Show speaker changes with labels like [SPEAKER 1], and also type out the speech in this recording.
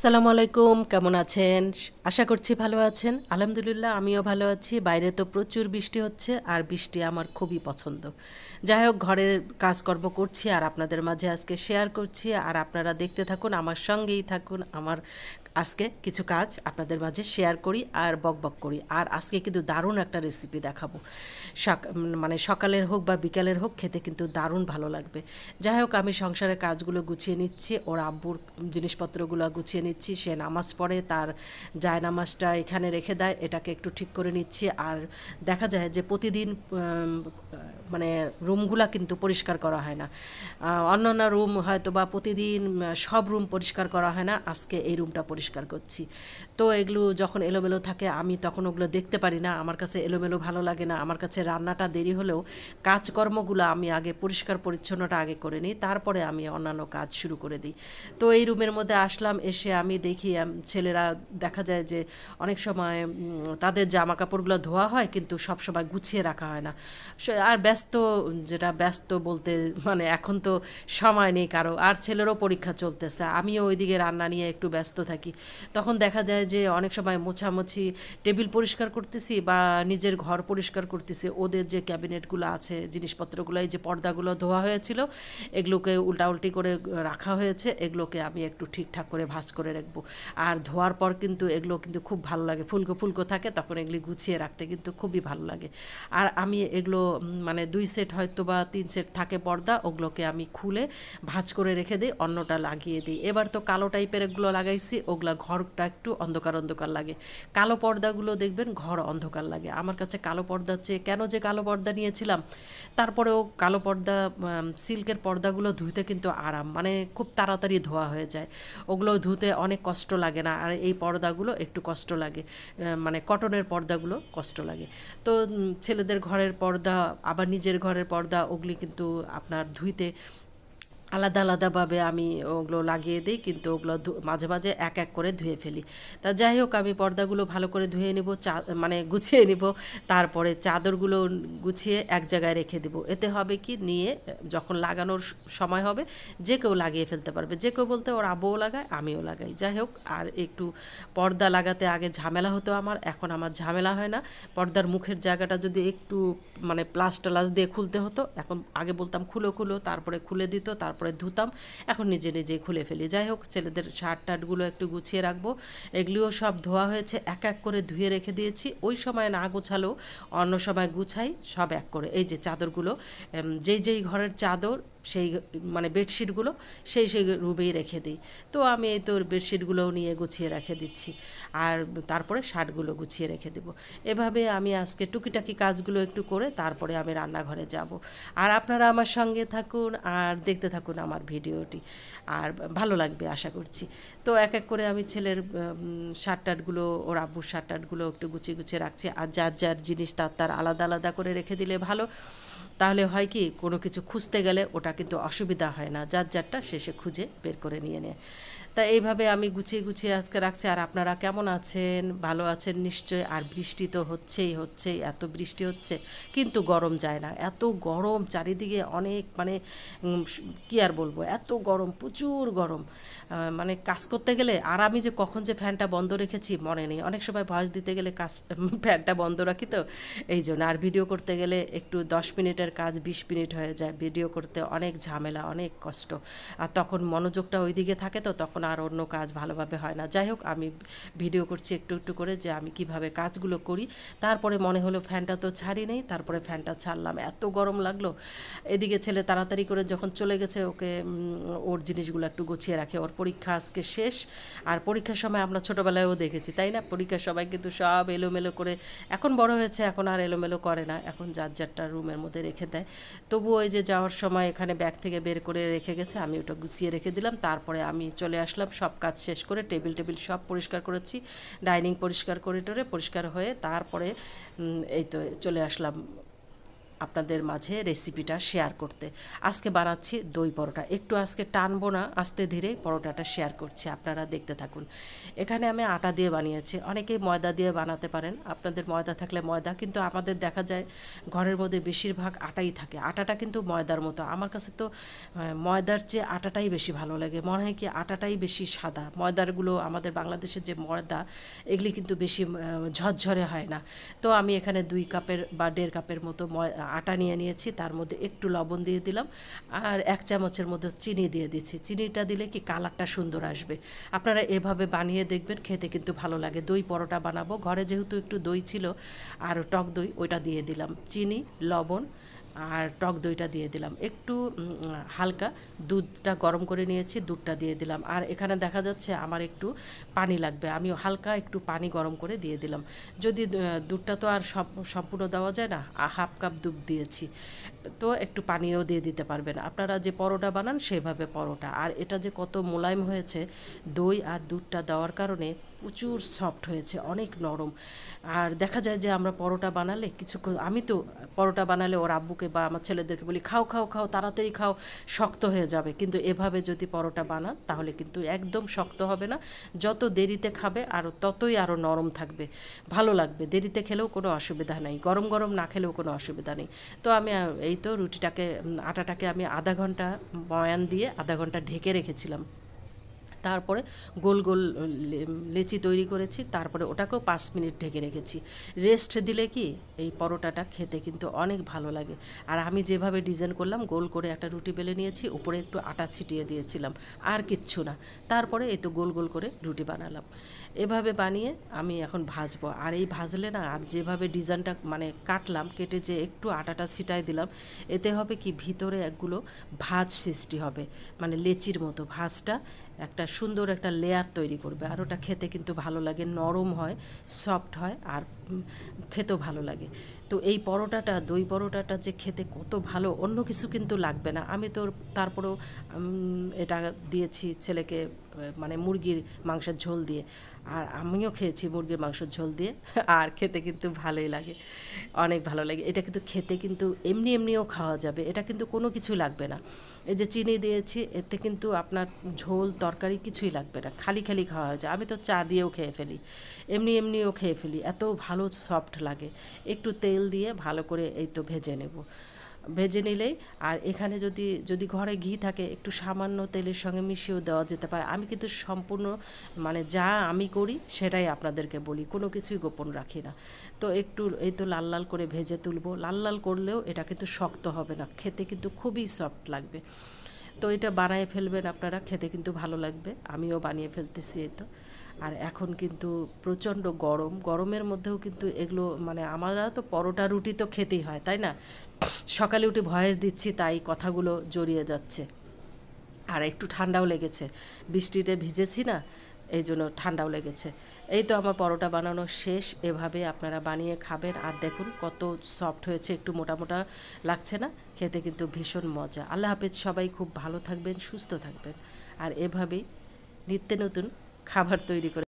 [SPEAKER 1] আসসালামু আলাইকুম, কেমন আছেন? আশা করছি ভালো আছেন। আলহামদুলিল্লাহ আমিও ভালো আছি। বাইরে তো প্রচুর বৃষ্টি হচ্ছে আর বৃষ্টি আমার খুবই পছন্দ। যাই হোক, ঘরের কাজকর্ম করছি আর আপনাদের মাঝে আজকে শেয়ার করছি, আর আপনারা দেখতে থাকুন, আমার সঙ্গেই থাকুন। আমার আজকে কিছু কাজ আপনাদের মাঝে শেয়ার করি আর বকবক করি। আর আজকে কিন্তু দারুণ একটা রেসিপি দেখাবো। মানে সকালের হোক বা বিকালের হোক, খেতে কিন্তু দারুণ ভালো লাগবে। যাই হোক, আমি সংসারের কাজগুলো গুছিয়ে নিচ্ছি, ওর আব্বুর জিনিসপত্রগুলো গুছিয়ে নিচ্ছি। সে নামাজ পড়ে, তার জায়নামাজটা এখানে রেখে দেয়, এটাকে একটু ঠিক করে নিচ্ছি। আর দেখা যায় যে প্রতিদিন মানে রুমগুলা কিন্তু পরিষ্কার করা হয় না। অন্যান্য রুম হয়তো বা প্রতিদিন সব রুম পরিষ্কার করা হয় না, আজকে এই রুমটা পরিষ্কার করছি। তো এগুলো যখন এলোমেলো থাকে আমি তখন ওগুলো দেখতে পারি না, আমার কাছে এলোমেলো ভালো লাগে না। আমার কাছে রান্নাটা দেরি হলেও কাজকর্মগুলো আমি আগে পরিষ্কার পরিচ্ছন্নটা আগে করে নিই, তারপরে আমি অন্যান্য কাজ শুরু করে দিই। তো এই রুমের মধ্যে আসলাম, এসে আমি দেখি ছেলেরা দেখা যায় যে অনেক সময় তাদের জামা কাপড়গুলো ধোয়া হয় কিন্তু সব সময় গুছিয়ে রাখা হয় না। আর ব্যস্ত, যেটা ব্যস্ত বলতে মানে এখন তো সময় নেই কারো, আর ছেলেরও পরীক্ষা চলতেছে, আমিও ওইদিকে রান্না নিয়ে একটু ব্যস্ত থাকি। তখন দেখা যায় যে অনেক সময় মোছামুছি, টেবিল পরিষ্কার করতেছি বা নিজের ঘর পরিষ্কার করতেছি, ওদের যে ক্যাবিনেটগুলো আছে জিনিসপত্রগুলো, এই যে পর্দাগুলো ধোয়া হয়েছিল এগুলোকে উল্টাউল্টি করে রাখা হয়েছে, এগুলোকে আমি একটু ঠিকঠাক করে ভাঁজ করে রাখবো। আর ধোয়ার পর কিন্তু এগুলো কিন্তু খুব ভালো লাগে, ফুলকো ফুলকো থাকে, তখন এগুলি গুছিয়ে রাখতে কিন্তু খুবই ভালো লাগে। আর আমি এগুলো মানে 2 সেট হয়তো বা 3 সেট থাকে পর্দা, ওগুলোকে আমি খুলে ভাঁজ করে রেখে দিই, অন্যটা লাগিয়ে দিই। এবার তো কালো টাইপের এগুলো লাগাইছি, ওগুলা ঘরটা একটু অন্ধকার অন্ধকার লাগে। কালো পর্দাগুলো দেখবেন ঘর অন্ধকার লাগে। আমার কাছে কালো পর্দার চেয়ে, কেন যে কালো পর্দা নিয়েছিলাম, তারপরেও কালো পর্দা, সিল্কের পর্দাগুলো ধুতে কিন্তু আরাম, মানে খুব তাড়াতাড়ি ধোয়া হয়ে যায়, ওগুলো ধুতে অনেক কষ্ট লাগে না। আর এই পর্দাগুলো একটু কষ্ট লাগে, মানে কটনের পর্দাগুলো কষ্ট লাগে। তো ছেলেদের ঘরের পর্দা আবার নিজের ঘরের পর্দা, ওগুলি কিন্তু আপনার ধুইতে আলাদা আলাদাভাবে আমি ওগুলো লাগিয়ে দিই, কিন্তু ওগুলো মাঝে মাঝে এক এক করে ধুয়ে ফেলি। তা যাই হোক, আমি পর্দাগুলো ভালো করে ধুয়ে নিব, মানে গুছিয়ে নিব, তারপরে চাদরগুলো গুছিয়ে এক জায়গায় রেখে দেব। এতে হবে কি, নিয়ে যখন লাগানোর সময় হবে যে কেউ লাগিয়ে ফেলতে পারবে। যে কেউ বলতে ওর আব্বুও লাগায়, আমিও লাগাই। যাই হোক, আর একটু পর্দা লাগাতে আগে ঝামেলা হতো আমার, এখন আমার ঝামেলা হয় না। পর্দার মুখের জায়গাটা যদি একটু মানে প্লাস টালাস দিয়ে খুলতে হতো, এখন আগে বলতাম খুলো খুলো, তারপরে খুলে দিত, তারপরে ধুতাম, এখন নিজে নিজেই খুলে ফেলি। যাই হোক, ছেলেদের শার্ট টার্টগুলো একটু গুছিয়ে রাখবো, এগুলিও সব ধোয়া হয়েছে, এক এক করে ধুয়ে রেখে দিয়েছি। ওই সময় না গোছালেও অন্য সময় গুছাই সব এক করে। এই যে চাদরগুলো, যেই যেই ঘরের চাদর, সেই মানে বেডশিটগুলো সেই সেই রুমেই রেখে দিই। তো আমি এই তো বেডশিটগুলোও নিয়ে গুছিয়ে রেখে দিচ্ছি, আর তারপরে শার্টগুলো গুছিয়ে রেখে দেবো। এভাবে আমি আজকে টুকিটাকি কাজগুলো একটু করে তারপরে আমি রান্নাঘরে যাব। আর আপনারা আমার সঙ্গে থাকুন আর দেখতে থাকুন আমার ভিডিওটি, আর ভালো লাগবে আশা করছি। তো এক এক করে আমি ছেলের শার্ট টার্টগুলো, ওর আব্বুর শার্ট টার্টগুলো একটু গুছিয়ে গুছিয়ে রাখছি। আর যার যার জিনিস তার তার আলাদা আলাদা করে রেখে দিলে ভালো, তাহলে হয় কি, কোনো কিছু খুঁজতে গেলে ওটা কিন্তু অসুবিধা হয় না, যার যারটা শেষে খুঁজে বের করে নিয়ে নেয়। তা এইভাবে আমি গুছিয়ে গুছিয়ে আজকে রাখছি। আর আপনারা কেমন আছেন? ভালো আছেন নিশ্চয়। আর বৃষ্টি তো হচ্ছেই হচ্ছেই, এত বৃষ্টি হচ্ছে কিন্তু গরম যায় না, এত গরম চারিদিকে, অনেক মানে কী আর বলবো, এত গরম, প্রচুর গরম। মানে কাজ করতে গেলে, আর আমি যে কখন যে ফ্যানটা বন্ধ রেখেছি মনে নেই, অনেক সময় ভয়েস দিতে গেলে ফ্যানটা বন্ধ রাখি, তো এই জন্য। আর ভিডিও করতে গেলে একটু 10 মিনিটের কাজ 20 মিনিট হয়ে যায়, ভিডিও করতে অনেক ঝামেলা, অনেক কষ্ট। আর তখন মনোযোগটা ওই দিকে থাকে, তো তখন আর অন্য কাজ ভালোভাবে হয় না। যাই হোক, আমি ভিডিও করছি একটু একটু করে যে আমি কিভাবে কাজগুলো করি। তারপরে মনে হলো ফ্যানটা তো ছাড়ি নেই, তারপরে ফ্যানটা ছাড়লাম, এত গরম লাগলো। এদিকে ছেলে তাড়াতাড়ি করে যখন চলে গেছে, ওকে ওর জিনিসগুলো একটু গুছিয়ে রাখে, ওর পরীক্ষা আজকে শেষ। আর পরীক্ষার সময় আমরা ছোটোবেলায়ও দেখেছি, তাই না, পরীক্ষার সময় কিন্তু সব এলোমেলো করে, এখন বড় হয়েছে এখন আর এলোমেলো করে না, এখন যার যারটা রুমের মধ্যে রেখে দেয়। তবুও ওই যে যাওয়ার সময় এখানে ব্যাগ থেকে বের করে রেখে গেছে, আমি ওটা গুছিয়ে রেখে দিলাম। তারপরে আমি চলে আসলাম, সব কাজ শেষ করে টেবিল টেবিল সব পরিষ্কার করেছি, ডাইনিং পরিষ্কার করে টোরে পরিষ্কার হয়ে তারপরে এই তো চলে আসলাম আপনাদের মাঝে রেসিপিটা শেয়ার করতে। আজকে বানাচ্ছি দই পরোটা, একটু আজকে টানবো না, আস্তে ধীরে পরোটাটা শেয়ার করছি, আপনারা দেখতে থাকুন। এখানে আমি আটা দিয়ে বানিয়েছি, অনেকেই ময়দা দিয়ে বানাতে পারেন, আপনাদের ময়দা থাকলে ময়দা, কিন্তু আমাদের দেখা যায় ঘরের মধ্যে বেশিরভাগ আটাই থাকে। আটাটা কিন্তু ময়দার মতো, আমার কাছে তো ময়দার চেয়ে আটাটাই বেশি ভালো লাগে, মনে হয় কি আটাটাই বেশি সাদা। ময়দারগুলো আমাদের বাংলাদেশের যে ময়দা এগুলি কিন্তু বেশি ঝরঝরে হয় না। তো আমি এখানে 2 কাপের বা 1.5 কাপের মতো আটা নিয়ে নিয়েছি, তার মধ্যে একটু লবণ দিয়ে দিলাম আর 1 চামচের মধ্যে চিনি দিয়ে দিচ্ছি। চিনিটা দিলে কি কালারটা সুন্দর আসবে। আপনারা এভাবে বানিয়ে দেখবেন, খেতে কিন্তু ভালো লাগে। দই পরোটা বানাবো, ঘরে যেহেতু একটু দই ছিল আর টক দই, ওইটা দিয়ে দিলাম, চিনি, লবণ আর টক দইটা দিয়ে দিলাম, একটু হালকা দুধটা গরম করে নিয়েছি, দুধটা দিয়ে দিলাম। আর এখানে দেখা যাচ্ছে আমার একটু পানি লাগবে, আমি হালকা একটু পানি গরম করে দিয়ে দিলাম। যদি দুধটা তো আর সম্পূর্ণ দেওয়া যায় না, 1/2 কাপ দুধ দিয়েছি, তো একটু পানিও দিয়ে দিতে পারবেন। আপনারা যে পরোটা বানান সেভাবে পরোটা। আর এটা যে কত মোলায়েম হয়েছে, দই আর দুধটা দেওয়ার কারণে প্রচুর সফট হয়েছে, অনেক নরম। আর দেখা যায় যে আমরা পরোটা বানালে কিছুক্ষণ, আমি তো পরোটা বানালে ওর আব্বুকে বা আমার ছেলেদেরকে বলি খাও খাও খাও, তাড়াতাড়ি খাও, শক্ত হয়ে যাবে। কিন্তু এভাবে যদি পরোটা বানান তাহলে কিন্তু একদম শক্ত হবে না, যত দেরিতে খাবে আর ততই আরও নরম থাকবে, ভালো লাগবে। দেরিতে খেলেও কোনো অসুবিধা নেই, গরম গরম না খেলেও কোনো অসুবিধা নেই। তো আমি এই তো রুটিটাকে, আটাটাকে আমি আধা ঘন্টা ময়ান দিয়ে আধা ঘন্টা ঢেকে রেখেছিলাম। তারপরে গোল গোল লেচি তৈরি করেছি, তারপরে ওটাকেও 5 মিনিট ঢেকে রেখেছি। রেস্ট দিলে কি এই পরোটাটা খেতে কিন্তু অনেক ভালো লাগে। আর আমি যেভাবে ডিজাইন করলাম, গোল করে একটা রুটি বেলে নিয়েছি, উপরে একটু আটা ছিটিয়ে দিয়েছিলাম, আর কিচ্ছু না। তারপরে এই তো গোল গোল করে রুটি বানালাম। এভাবে বানিয়ে আমি এখন ভাজবো। আর এই ভাজলে না, আর যেভাবে ডিজাইনটা মানে কাটলাম, কেটে যে একটু আটাটা ছিটাই দিলাম, এতে হবে কি ভিতরে একগুলো ভাঁজ সৃষ্টি হবে, মানে লেচির মতো ভাঁজটা একটা সুন্দর একটা লেয়ার তৈরি করবে। আর ওটা খেতে কিন্তু ভালো লাগে, নরম হয়, সফট হয়, আর খেতেও ভালো লাগে। তো এই পরোটাটা, দই পরোটাটা যে খেতে কত ভালো, অন্য কিছু কিন্তু লাগবে না। আমি তো তারপরেও এটা দিয়েছি ছেলেকে, মানে মুরগির মাংসের ঝোল দিয়ে, আর আমিও খেয়েছি মুরগির মাংসের ঝোল দিয়ে, আর খেতে কিন্তু ভালোই লাগে, অনেক ভালো লাগে। এটা কিন্তু খেতে কিন্তু এমনি এমনিও খাওয়া যাবে, এটা কিন্তু কোনো কিছু লাগবে না। এই যে চিনি দিয়েছি, এতে কিন্তু আপনার ঝোল তরকারি কিছুই লাগবে না, খালি খালি খাওয়া যায়। আমি তো চা দিয়েও খেয়ে ফেলি, এমনি এমনিও খেয়ে ফেলি, এত ভালো সফট লাগে। একটু তেল দিয়ে ভালো করে এই তো ভেজে নেব, ভেজে নিলেই। আর এখানে যদি যদি ঘরে ঘি থাকে, একটু সামান্য তেলের সঙ্গে মিশিয়েও দেওয়া যেতে পারে। আমি কিন্তু সম্পূর্ণ মানে যা আমি করি সেটাই আপনাদেরকে বলি, কোনো কিছুই গোপন রাখি না। তো একটু এই তো লাল লাল করে ভেজে তুলবো, লাল লাল করলেও এটা কিন্তু শক্ত হবে না, খেতে কিন্তু খুবই সফট লাগবে। তো এটা বানিয়ে ফেলবেন আপনারা, খেতে কিন্তু ভালো লাগবে। আমিও বানিয়ে ফেলতেছি এই তো। আর এখন কিন্তু প্রচণ্ড গরম, গরমের মধ্যেও কিন্তু এগুলো, মানে আমরা তো পরোটা রুটি তো খেতেই হয়, তাই না? সকালে উঠে ভয়েস দিচ্ছি তাই কথাগুলো জড়িয়ে যাচ্ছে। আর একটু ঠান্ডাও লেগেছে, বৃষ্টিতে ভিজেছি না, এই জন্য ঠান্ডাও লেগেছে। এই তো আমার পরোটা বানানো শেষ, এভাবে আপনারা বানিয়ে খাবেন। আর দেখুন কত সফট হয়েছে, একটু মোটা মোটা লাগছে না? খেতে কিন্তু ভীষণ মজা। আল্লাহ হাফেজ, সবাই খুব ভালো থাকবেন, সুস্থ থাকবেন। আর এভাবেই নিত্য নতুন খাবার তৈরি করে